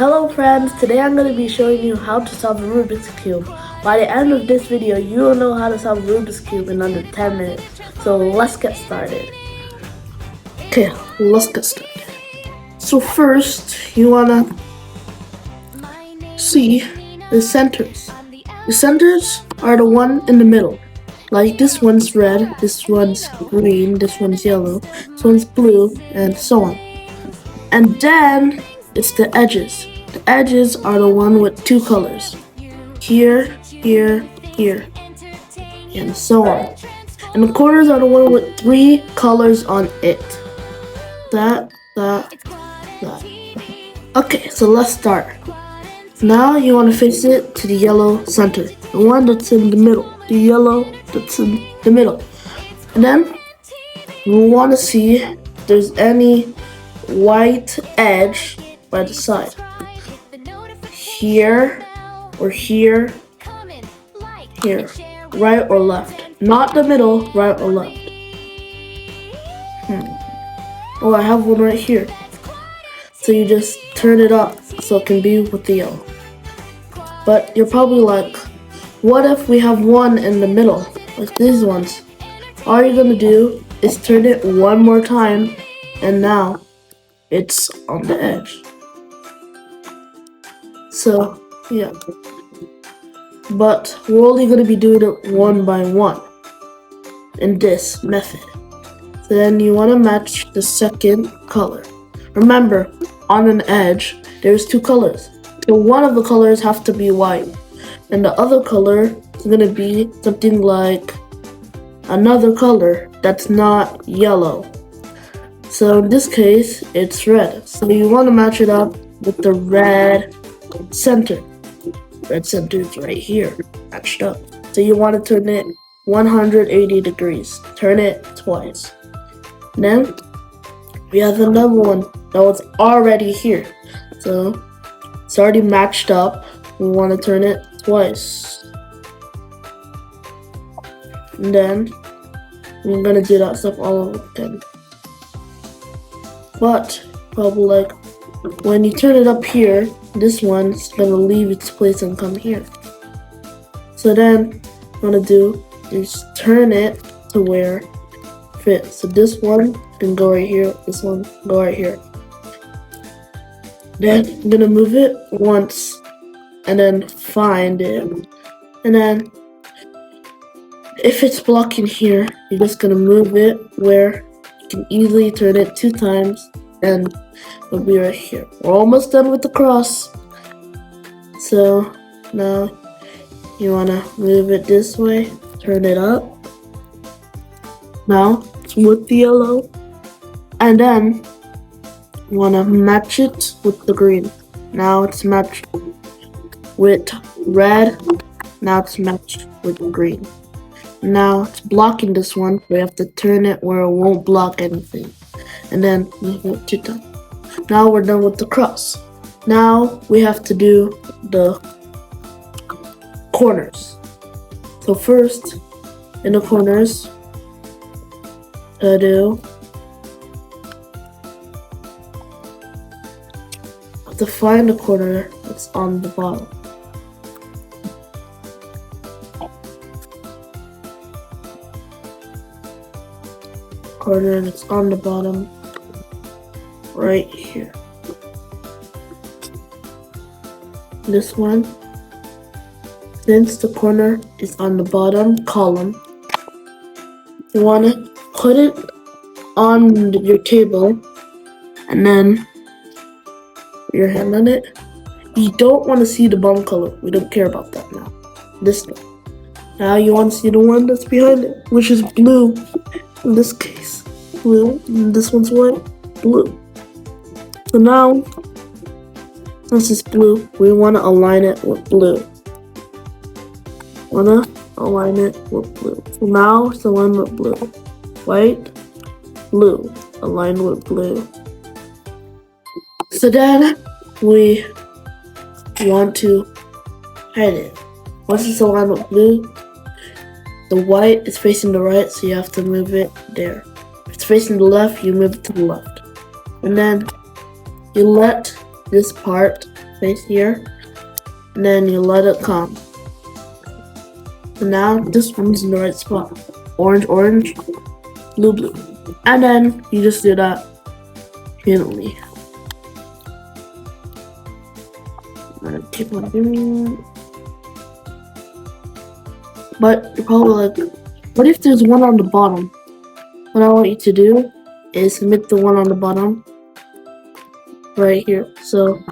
Hello friends, today I'm going to be showing you how to solve a Rubik's Cube. By the end of this video, you will know how to solve a Rubik's Cube in under 10 minutes. So let's get started. Okay, let's get started. So first, you want to see the centers. The centers are the one in the middle. Like this one's red, this one's green, this one's yellow, this one's blue, and so on. And then it's the edges. The edges are the one with two colors. Here, here, here, and so on. And the corners are the one with three colors on it. That. Okay, so let's start. Now you want to face it to the yellow center. The one that's in the middle. The yellow that's in the middle. And then you want to see if there's any white edge by the side. Here or here, here, right or left. Not the middle, right or left. Oh, I have one right here. So you just turn it up so it can be with the yellow. But you're probably like, what if we have one in the middle, like these ones? All you're gonna do is turn it one more time, and now it's on the edge. So, yeah. But we're only going to be doing it one by one in this method. So then you want to match the second color. Remember, on an edge, there's two colors. So one of the colors have to be white. And the other color is going to be something like another color that's not yellow. So in this case, it's red. So you want to match it up with the red center. Red center is right here, matched up. So you want to turn it 180 degrees. Turn it twice. Then we have another one that was already here. So it's already matched up. We want to turn it twice. And then we're gonna do that stuff all over again. But probably like when you turn it up here, this one's gonna leave its place and come here. So then what I'm gonna do is turn it to where it fits. So this one can go right here, this one go right here. Then I'm gonna move it once and then find it. And then if it's blocking here, you're just gonna move it where you can easily turn it 2 times and it'll be right here. We're almost done with the cross. So now you wanna move it this way, turn it up. Now it's with the yellow. And then you wanna match it with the green. Now it's matched with red. Now it's matched with green. Now it's blocking this one. We have to turn it where it won't block anything. And then move it 2 times. Now we're done with the cross. Now we have to do the corners. So first, in the corners, I have to find the corner that's on the bottom. Corner that's on the bottom right here. This one, since the corner is on the bottom column, you want to put it on your table and then put your hand on it. You don't want to see the bottom color. We don't care about that now. This one. Now you want to see the one that's behind it, which is blue. In this case, blue. And this one's white, blue. So now, since it's blue, we want to align it with blue. So now it's aligned with blue. White, blue, aligned with blue. So then we want to hide it. Once it's aligned with blue, the white is facing the right, so you have to move it there. If it's facing the left, you move it to the left. And then you let this part right here, and then you let it come. And now this one's in the right spot. Orange, orange, blue, blue. And then you just do that repeatedly. I'm gonna keep on doing it. But you're probably like, what if there's one on the bottom? What I want you to do is make the one on the bottom right here. So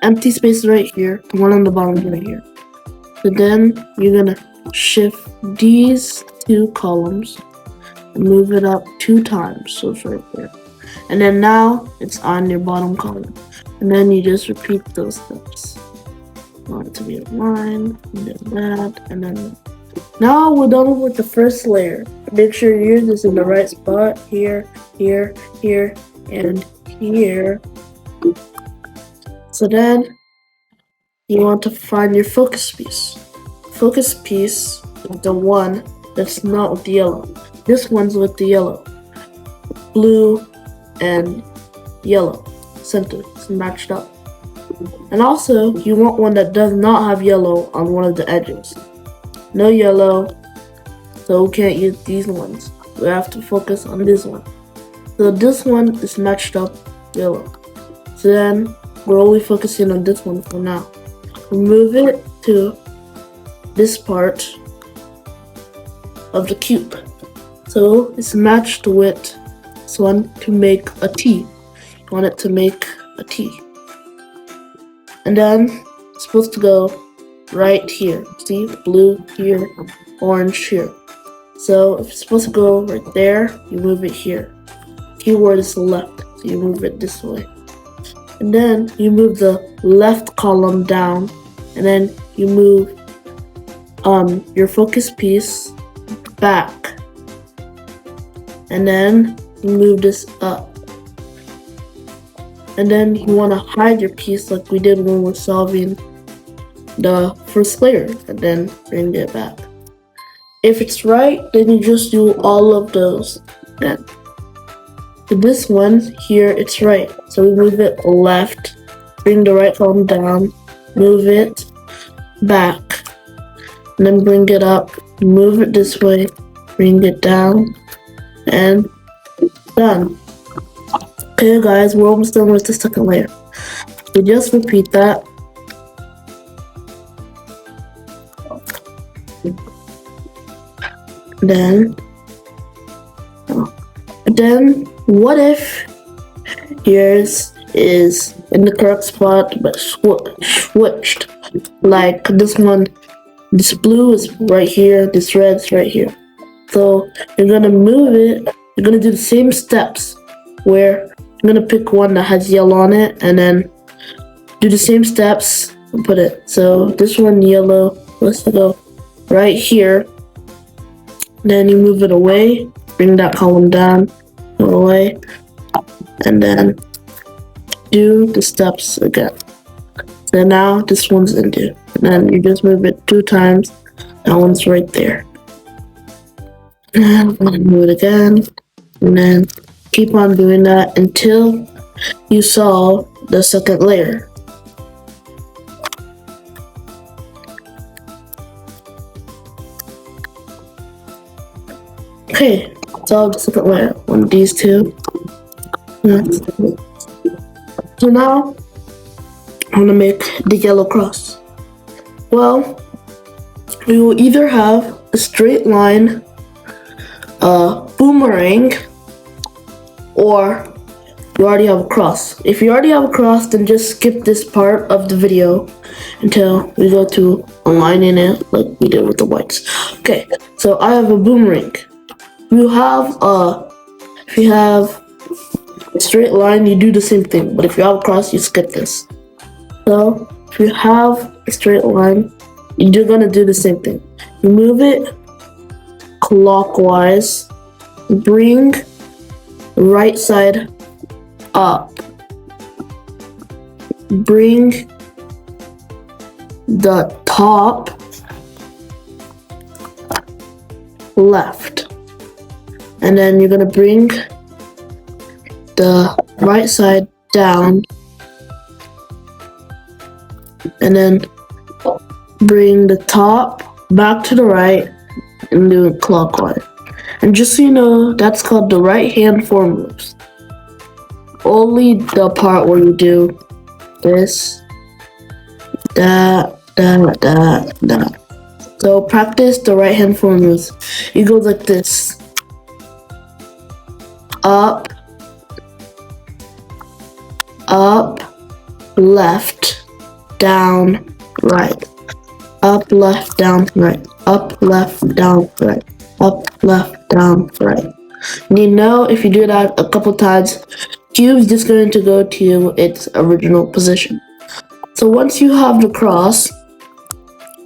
empty space right here, the one on the bottom right here. So then you're gonna shift these two columns and move it up 2 times. So it's right there. And then now it's on your bottom column. And then you just repeat those steps. I want it to be a line, and then that, and then now we're done with the first layer. Make sure yours is in the right spot. Here, here, here, and here. So then you want to find your focus piece. Focus piece is the one that's not with the yellow. This one's with the yellow. Blue and yellow. Center. It's matched up. And also, you want one that does not have yellow on one of the edges. No yellow, so we can't use these ones. We have to focus on this one. So this one is matched up yellow. So then we're only focusing on this one for now. We move it to this part of the cube. So it's matched with this one to make a T. You want it to make a T. And then it's supposed to go right here. See, blue here, orange here. So if it's supposed to go right there, you move it here. Keyword is left, so you move it this way. And then you move the left column down, and then you move your focus piece back. And then you move this up. And then you want to hide your piece like we did when we're solving the first layer, and then bring it back. If it's right, then you just do all of those. Then this one here, it's right, so we move it left, bring the right column down, move it back, and then bring it up, move it this way, bring it down, and done. Okay guys, we're almost done with the second layer. So just repeat that. Then what if yours is in the correct spot but switched? Like this one, this blue is right here, this red is right here. So you're gonna move it, you're gonna do the same steps where you're gonna pick one that has yellow on it and then do the same steps and put it. So this one yellow, let's go right here. Then you move it away, bring that column down, away, and then do the steps again. So now this one's into, and then you just move it 2 times. That one's right there. And move it again, and then keep on doing that until you solve the second layer. Okay, solve the second layer. One of these two. So now I'm gonna make the yellow cross. Well, we will either have a straight line, a boomerang, or you already have a cross. If you already have a cross, then just skip this part of the video until we go to aligning it like we did with the whites. Okay, so I have a boomerang. If you have a straight line, you do the same thing, but if you have a cross, you skip this. So if you have a straight line, you're gonna do the same thing. You move it clockwise, bring the right side up, bring the top left, and then you're gonna bring the right side down and then bring the top back to the right and do it clockwise. And just so you know, that's called the right hand form moves. Only the part where you do this, that. So practice the right hand form moves. You go like this. Up, left, down, right. Up, left, down, right. Up, left, down, right. Up, left, down, right. And you know, if you do that a couple times, cube's just going to go to its original position. So once you have the cross,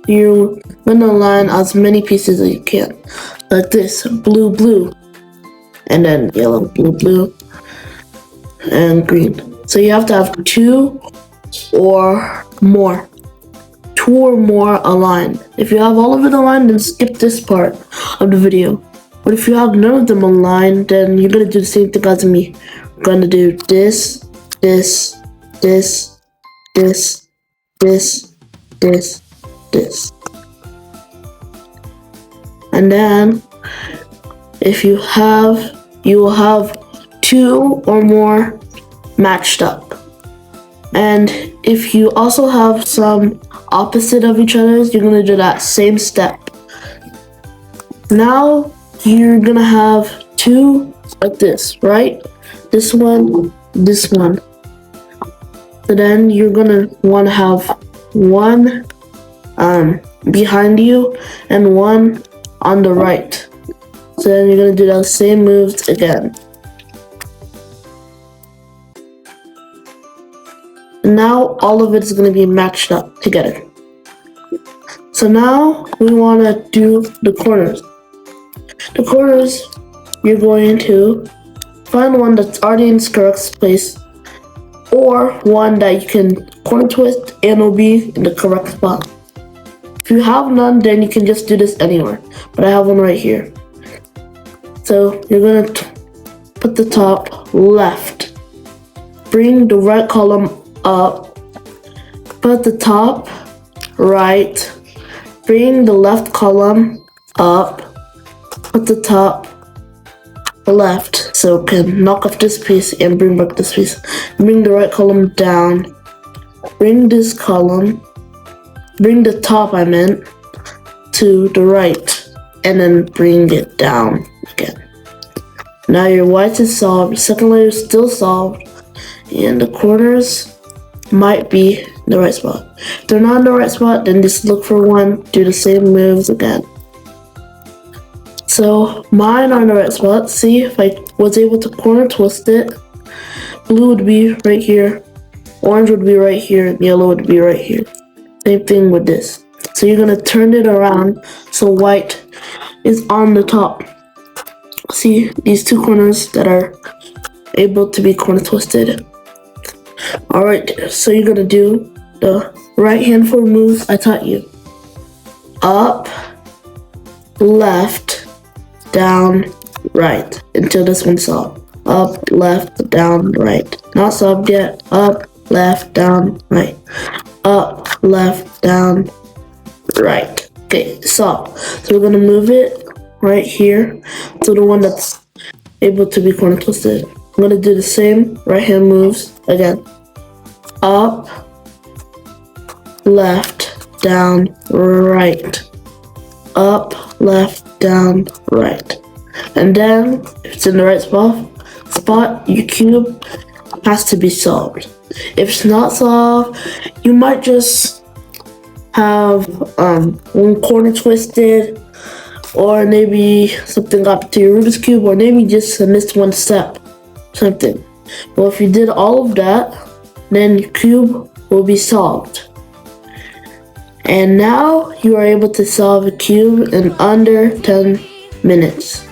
you're gonna align as many pieces as you can. Like this, blue, blue, and then yellow, blue, blue, and green. So you have to have two or more aligned. If you have all of it aligned, then skip this part of the video. But if you have none of them aligned, then you're gonna do the same thing as me. We're gonna do this, this, this, this, this, this, this. And then if you will have two or more matched up. And if you also have some opposite of each other's, you're gonna do that same step. Now you're gonna have two like this, right? This one, this one. So then you're gonna wanna have one behind you and one on the right. So then you're gonna do those same moves again. And now all of it is gonna be matched up together. So now we wanna do the corners. The corners, you're going to find one that's already in its correct place, or one that you can corner twist and will be in the correct spot. If you have none, then you can just do this anywhere. But I have one right here. So you're gonna put the top left. Bring the right column up. Put the top right. Bring the left column up. Put the top left, so it can knock off this piece and bring back this piece. Bring the right column down. Bring this column. Bring the top, to the right, and then bring it down again. Now your white is solved, second layer is still solved, and the corners might be in the right spot. If they're not in the right spot, then just look for one, do the same moves again. So mine are in the right spot. See, if I was able to corner twist it, blue would be right here, orange would be right here, and yellow would be right here. Same thing with this. So you're gonna turn it around so white is on the top. See these two corners that are able to be corner twisted. Alright, so you're gonna do the right hand form moves I taught you. Up, left, down, right, until this one's solved. Up, left, down, right. Not solved yet. Up, left, down, right. Up, left, down, right. Okay, solved. So we're gonna move it right here to the one that's able to be corner twisted. I'm gonna do the same right hand moves again. Up, left, down, right. Up, left, down, right. And then if it's in the right spot, your cube has to be solved. If it's not solved, you might just have one corner twisted, or maybe something up to your Rubik's Cube, or maybe just missed one step, something. Well, if you did all of that, then your cube will be solved. And now you are able to solve a cube in under 10 minutes.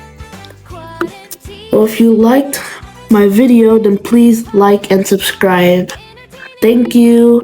Well, if you liked my video, then please like and subscribe. Thank you.